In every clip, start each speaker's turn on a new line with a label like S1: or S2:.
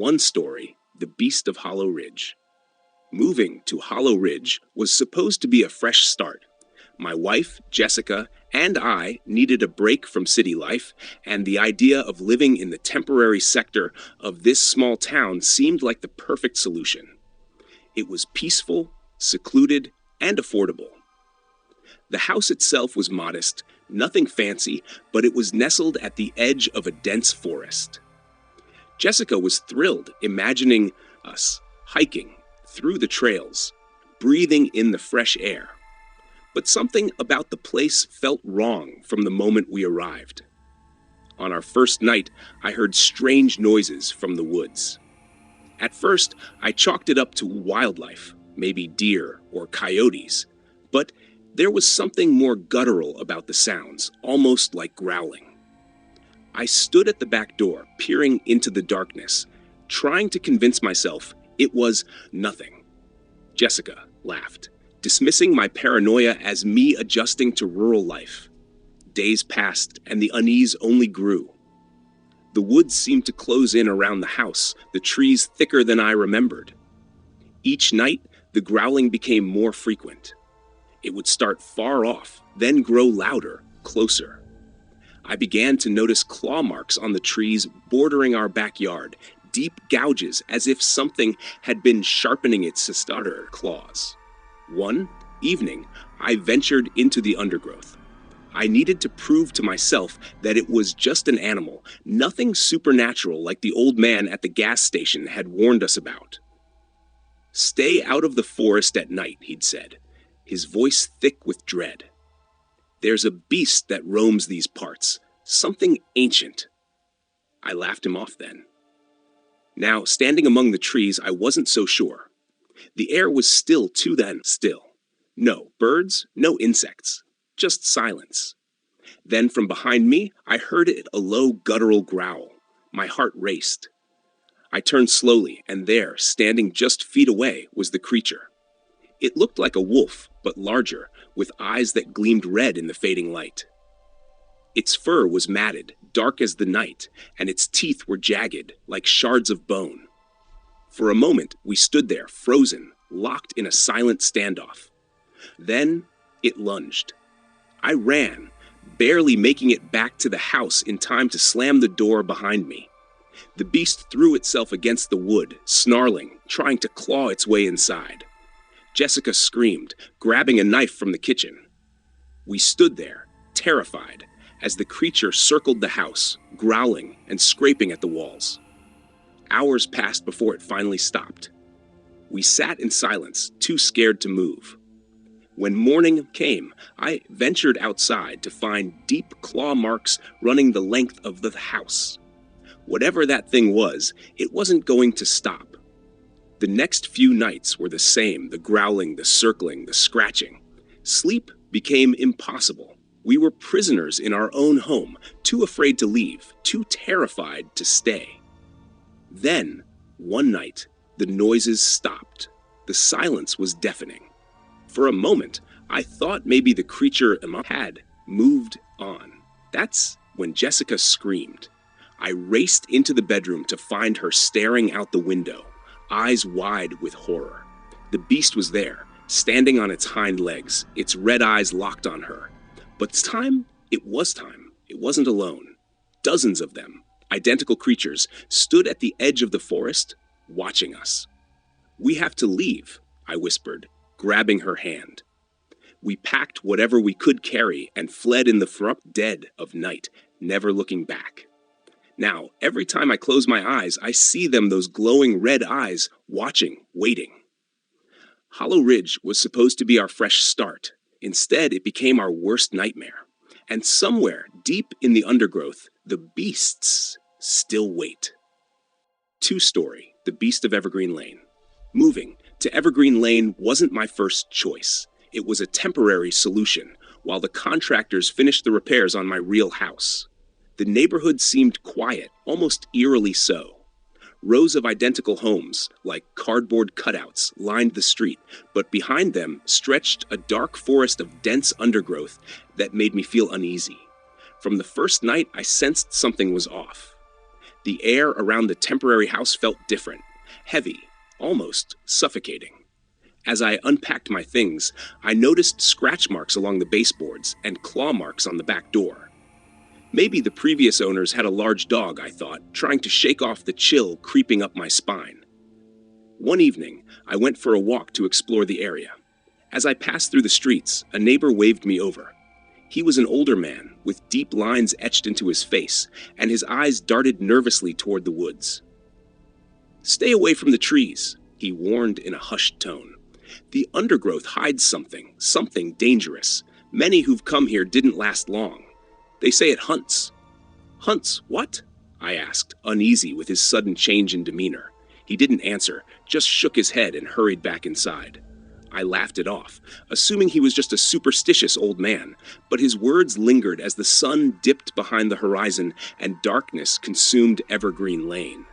S1: One story, The Beast of Hollow Ridge. Moving to Hollow Ridge was supposed to be a fresh start. My wife, Jessica, and I needed a break from city life, and the idea of living in the temporary sector of this small town seemed like the perfect solution. It was peaceful, secluded, and affordable. The house itself was modest, nothing fancy, but it was nestled at the edge of a dense forest. Jessica was thrilled imagining us hiking through the trails, breathing in the fresh air. But something about the place felt wrong from the moment we arrived. On our first night, I heard strange noises from the woods. At first, I chalked it up to wildlife, maybe deer or coyotes, but there was something more guttural about the sounds, almost like growling. I stood at the back door, peering into the darkness, trying to convince myself it was nothing. Jessica laughed, dismissing my paranoia as me adjusting to rural life. Days passed, and the unease only grew. The woods seemed to close in around the house, the trees thicker than I remembered. Each night, the growling became more frequent. It would start far off, then grow louder, closer. I began to notice claw marks on the trees bordering our backyard, deep gouges as if something had been sharpening its sinister claws. One evening, I ventured into the undergrowth. I needed to prove to myself that it was just an animal, nothing supernatural like the old man at the gas station had warned us about. "Stay out of the forest at night," he'd said, his voice thick with dread. "There's a beast that roams these parts, something ancient." I laughed him off then. Now, standing among the trees, I wasn't so sure. The air was still still. No birds, no insects, just silence. Then from behind me, I heard it a low guttural growl. My heart raced. I turned slowly, and there, standing just feet away, was the creature. It looked like a wolf, but larger, with eyes that gleamed red in the fading light. Its fur was matted, dark as the night, and its teeth were jagged, like shards of bone. For a moment, we stood there, frozen, locked in a silent standoff. Then, it lunged. I ran, barely making it back to the house in time to slam the door behind me. The beast threw itself against the wood, snarling, trying to claw its way inside. Jessica screamed, grabbing a knife from the kitchen. We stood there, terrified, as the creature circled the house, growling and scraping at the walls. Hours passed before it finally stopped. We sat in silence, too scared to move. When morning came, I ventured outside to find deep claw marks running the length of the house. Whatever that thing was, it wasn't going to stop. The next few nights were the same, the growling, the circling, the scratching. Sleep became impossible. We were prisoners in our own home, too afraid to leave, too terrified to stay. Then, one night, the noises stopped. The silence was deafening. For a moment, I thought maybe the creature had moved on. That's when Jessica screamed. I raced into the bedroom to find her staring out the window, eyes wide with horror. The beast was there, standing on its hind legs, its red eyes locked on her. But this time, it was time. It wasn't alone. Dozens of them, identical creatures, stood at the edge of the forest, watching us. "We have to leave," I whispered, grabbing her hand. We packed whatever we could carry and fled in the dead of night, never looking back. Now, every time I close my eyes, I see them, those glowing red eyes, watching, waiting. Hollow Ridge was supposed to be our fresh start. Instead, it became our worst nightmare. And somewhere, deep in the undergrowth, the beasts still wait. Two-story, The Beast of Evergreen Lane. Moving to Evergreen Lane wasn't my first choice. It was a temporary solution, while the contractors finished the repairs on my real house. The neighborhood seemed quiet, almost eerily so. Rows of identical homes, like cardboard cutouts, lined the street, but behind them stretched a dark forest of dense undergrowth that made me feel uneasy. From the first night, I sensed something was off. The air around the temporary house felt different, heavy, almost suffocating. As I unpacked my things, I noticed scratch marks along the baseboards and claw marks on the back door. Maybe the previous owners had a large dog, I thought, trying to shake off the chill creeping up my spine. One evening, I went for a walk to explore the area. As I passed through the streets, a neighbor waved me over. He was an older man, with deep lines etched into his face, and his eyes darted nervously toward the woods. "Stay away from the trees," he warned in a hushed tone. "The undergrowth hides something dangerous. Many who've come here didn't last long. They say it hunts." "Hunts what?" I asked, uneasy with his sudden change in demeanor. He didn't answer, just shook his head and hurried back inside. I laughed it off, assuming he was just a superstitious old man, but his words lingered as the sun dipped behind the horizon and darkness consumed Evergreen Lane.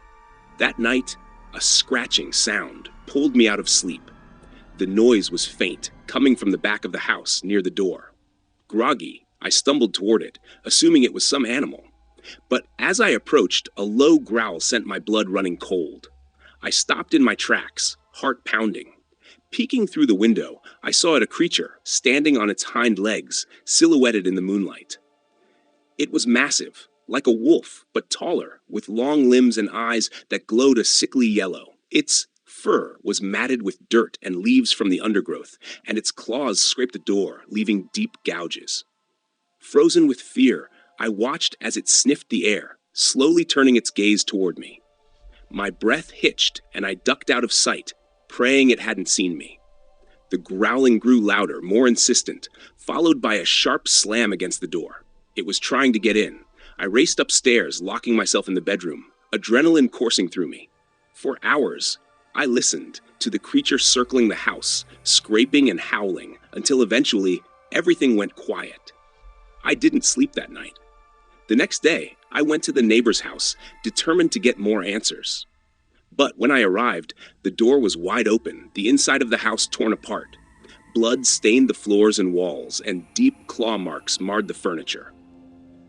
S1: That night, a scratching sound pulled me out of sleep. The noise was faint, coming from the back of the house near the door. Groggy, I stumbled toward it, assuming it was some animal. But as I approached, a low growl sent my blood running cold. I stopped in my tracks, heart pounding. Peeking through the window, I saw a creature standing on its hind legs, silhouetted in the moonlight. It was massive, like a wolf, but taller, with long limbs and eyes that glowed a sickly yellow. Its fur was matted with dirt and leaves from the undergrowth, and its claws scraped the door, leaving deep gouges. Frozen with fear, I watched as it sniffed the air, slowly turning its gaze toward me. My breath hitched, and I ducked out of sight, praying it hadn't seen me. The growling grew louder, more insistent, followed by a sharp slam against the door. It was trying to get in. I raced upstairs, locking myself in the bedroom, adrenaline coursing through me. For hours, I listened to the creature circling the house, scraping and howling, until eventually everything went quiet. I didn't sleep that night. The next day, I went to the neighbor's house, determined to get more answers. But when I arrived, the door was wide open, the inside of the house torn apart. Blood stained the floors and walls, and deep claw marks marred the furniture.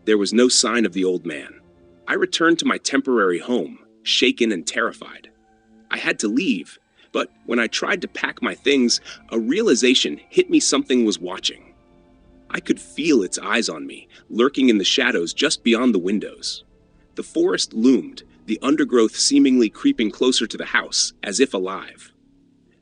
S1: There was no sign of the old man. I returned to my temporary home, shaken and terrified. I had to leave, but when I tried to pack my things, a realization hit me something was watching. I could feel its eyes on me, lurking in the shadows just beyond the windows. The forest loomed, the undergrowth seemingly creeping closer to the house, as if alive.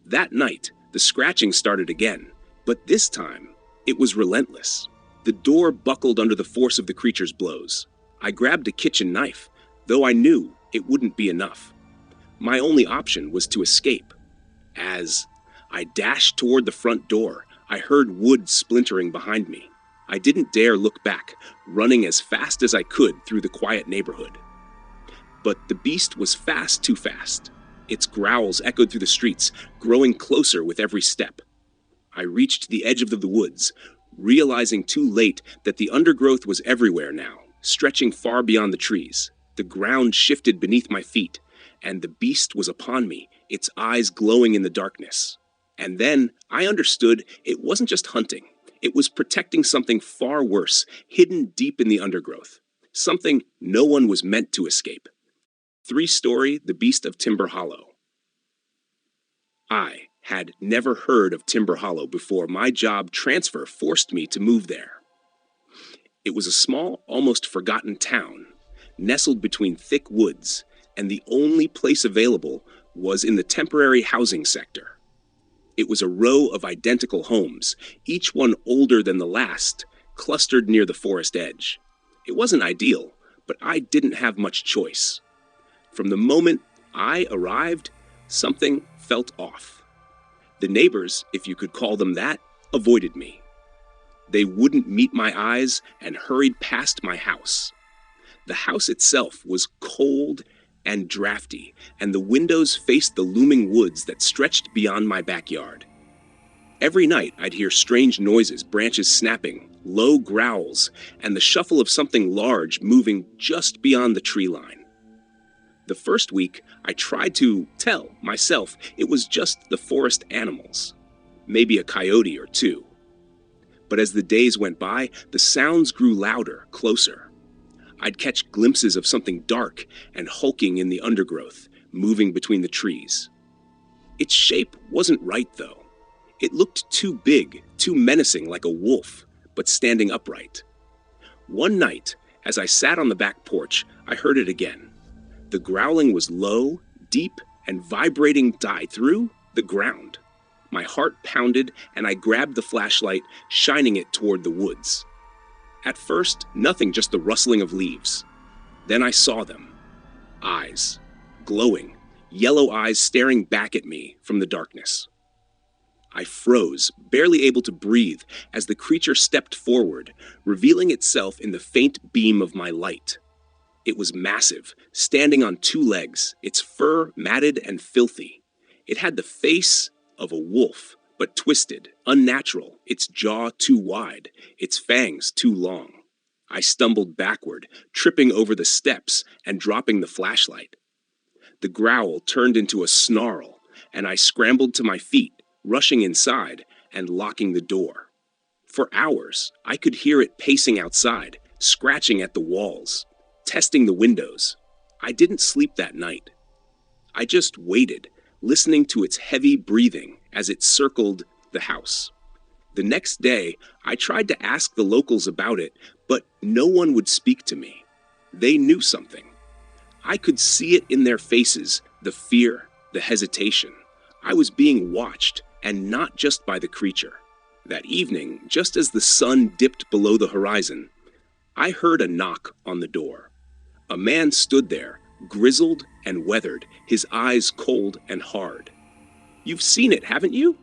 S1: That night, the scratching started again, but this time, it was relentless. The door buckled under the force of the creature's blows. I grabbed a kitchen knife, though I knew it wouldn't be enough. My only option was to escape. As I dashed toward the front door, I heard wood splintering behind me. I didn't dare look back, running as fast as I could through the quiet neighborhood. But the beast was fast too fast. Its growls echoed through the streets, growing closer with every step. I reached the edge of the woods, realizing too late that the undergrowth was everywhere now, stretching far beyond the trees. The ground shifted beneath my feet, and the beast was upon me, its eyes glowing in the darkness. And then I understood it wasn't just hunting. It was protecting something far worse, hidden deep in the undergrowth. Something no one was meant to escape. 3-story The Beast of Timber Hollow. I had never heard of Timber Hollow before my job transfer forced me to move there. It was a small, almost forgotten town, nestled between thick woods, and the only place available was in the temporary housing sector. It was a row of identical homes, each one older than the last, clustered near the forest edge. It wasn't ideal, but I didn't have much choice. From the moment I arrived, something felt off. The neighbors, if you could call them that, avoided me. They wouldn't meet my eyes and hurried past my house. The house itself was cold and drafty, and the windows faced the looming woods that stretched beyond my backyard. Every night I'd hear strange noises, branches snapping, low growls, and the shuffle of something large moving just beyond the tree line. The first week, I tried to tell myself it was just the forest animals, maybe a coyote or two. But as the days went by, the sounds grew louder, closer. I'd catch glimpses of something dark and hulking in the undergrowth, moving between the trees. Its shape wasn't right, though. It looked too big, too menacing, like a wolf, but standing upright. One night, as I sat on the back porch, I heard it again. The growling was low, deep, and vibrating through the ground. My heart pounded, and I grabbed the flashlight, shining it toward the woods. At first, nothing, just the rustling of leaves. Then I saw them. Eyes. Glowing. Yellow eyes staring back at me from the darkness. I froze, barely able to breathe, as the creature stepped forward, revealing itself in the faint beam of my light. It was massive, standing on two legs, its fur matted and filthy. It had the face of a wolf, but twisted, unnatural, its jaw too wide, its fangs too long. I stumbled backward, tripping over the steps and dropping the flashlight. The growl turned into a snarl, and I scrambled to my feet, rushing inside and locking the door. For hours, I could hear it pacing outside, scratching at the walls, testing the windows. I didn't sleep that night. I just waited, listening to its heavy breathing as it circled the house. The next day, I tried to ask the locals about it, but no one would speak to me. They knew something. I could see it in their faces, the fear, the hesitation. I was being watched, and not just by the creature. That evening, just as the sun dipped below the horizon, I heard a knock on the door. A man stood there, grizzled and weathered, his eyes cold and hard. "You've seen it, haven't you?"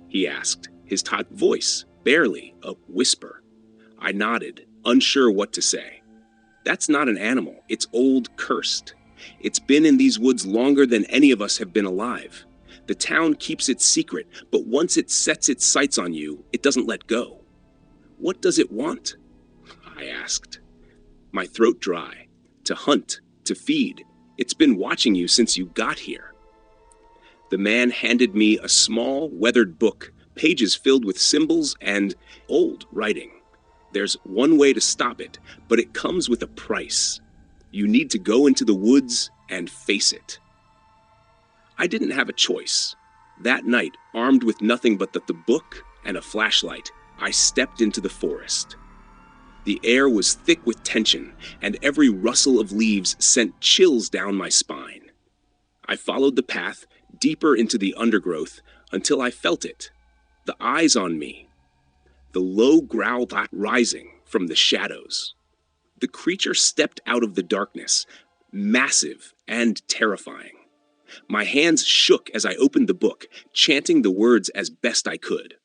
S1: he asked, his tight voice barely a whisper. I nodded, unsure what to say. "That's not an animal. It's old, cursed. It's been in these woods longer than any of us have been alive. The town keeps its secret, but once it sets its sights on you, it doesn't let go." "What does it want?" I asked, my throat dry. "To hunt, to feed. It's been watching you since you got here." The man handed me a small, weathered book, pages filled with symbols and old writing. "There's one way to stop it, but it comes with a price. You need to go into the woods and face it." I didn't have a choice. That night, armed with nothing but the book and a flashlight, I stepped into the forest. The air was thick with tension, and every rustle of leaves sent chills down my spine. I followed the path, deeper into the undergrowth, until I felt it. The eyes on me. The low growl rising from the shadows. The creature stepped out of the darkness, massive and terrifying. My hands shook as I opened the book, chanting the words as best I could.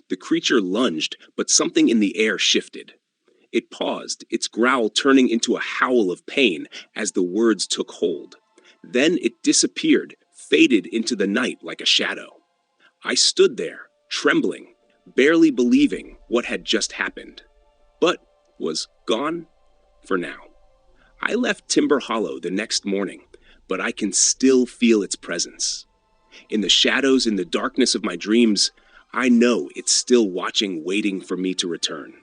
S1: The creature lunged, but something in the air shifted. It paused, its growl turning into a howl of pain as the words took hold. Then it disappeared, faded into the night like a shadow. I stood there, trembling, barely believing what had just happened, but was gone for now. I left Timber Hollow the next morning, but I can still feel its presence. In the shadows, in the darkness of my dreams, I know it's still watching, waiting for me to return.